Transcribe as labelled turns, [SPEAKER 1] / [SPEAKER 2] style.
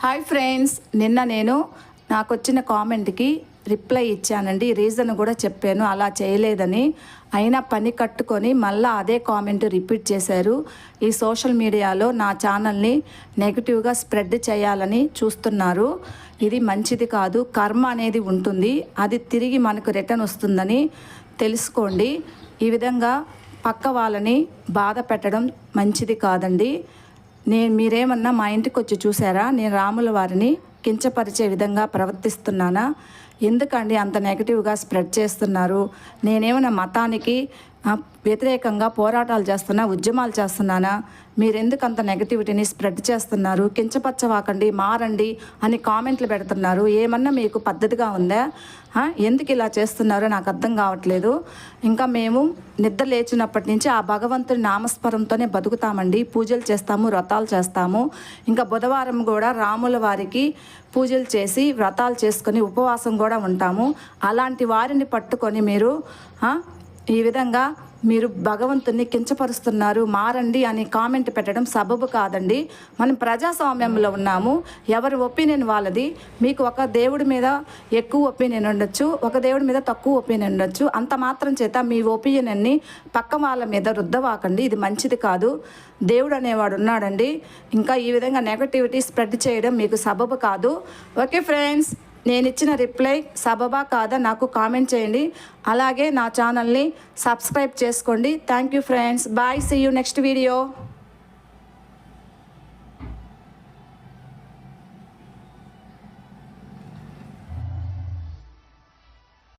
[SPEAKER 1] Hi friends, నిన్న నేను నాకు వచ్చిన కామెంట్కి రిప్లై ఇచ్చానండి. రీజన్ కూడా చెప్పాను అలా చేయలేదని. అయినా పని కట్టుకొని మళ్ళీ అదే కామెంట్ రిపీట్ చేశారు. ఈ సోషల్ మీడియాలో నా ఛానల్ని నెగిటివ్గా స్ప్రెడ్ చేయాలని చూస్తున్నారు. ఇది మంచిది కాదు. కర్మ అనేది ఉంటుంది, అది తిరిగి మనకు రిటర్న్ వస్తుందని తెలుసుకోండి. ఈ విధంగా పక్క వాళ్ళని బాధ పెట్టడం మంచిది కాదండి. మీరేమన్నా మా ఇంటికి వచ్చి చూసారా? నేను రాముల వారిని కించపరిచే విధంగా ప్రవర్తిస్తున్నానా? ఎందుకండి అంత నెగిటివ్గా స్ప్రెడ్ చేస్తున్నారు? నేనేమైనా మతానికి వ్యతిరేకంగా పోరాటాలు చేస్తున్నా, ఉద్యమాలు చేస్తున్నానా? మీరెందుకు అంత నెగటివిటీని స్ప్రెడ్ చేస్తున్నారు? కించపరచవాకండి, మారండి అని కామెంట్లు పెడుతున్నారు. ఏమన్నా మీకు పద్ధతిగా ఉందా? ఎందుకు ఇలా చేస్తున్నారో నాకు అర్థం కావట్లేదు. ఇంకా మేము నిద్ర లేచినప్పటి నుంచి ఆ భగవంతుని నామస్మరంతోనే బతుకుతామండి. పూజలు చేస్తాము, వ్రతాలు చేస్తాము. ఇంకా బుధవారం కూడా రాముల వారికి పూజలు చేసి వ్రతాలు చేసుకొని ఉపవాసం కూడా ఉంటాము. అలాంటి వారిని పట్టుకొని మీరు ఈ విధంగా మీరు భగవంతుని కించపరుస్తున్నారు, మారండి అని కామెంట్ పెట్టడం సబబు కాదండి. మనం ప్రజాస్వామ్యంలో ఉన్నాము. ఎవరి ఒపీనియన్ వాళ్ళది. మీకు ఒక దేవుడి మీద ఎక్కువ ఒపీనియన్ ఉండొచ్చు, ఒక దేవుడి మీద తక్కువ ఒపీనియన్ ఉండొచ్చు. అంత మాత్రం చేత మీ ఒపీనియన్ని పక్క వాళ్ళ మీద రుద్దవాకండి. ఇది మంచిది కాదు. దేవుడు అనేవాడు ఉన్నాడండి. ఇంకా ఈ విధంగా నెగటివిటీ స్ప్రెడ్ చేయడం మీకు సబబు కాదు. ఓకే ఫ్రెండ్స్, నేను ఇచ్చిన రిప్లై సబబా కాదా నాకు కామెంట్ చేయండి. అలాగే నా ఛానల్ని సబ్స్క్రైబ్ చేసుకోండి. Thank you friends. Bye. See you next video.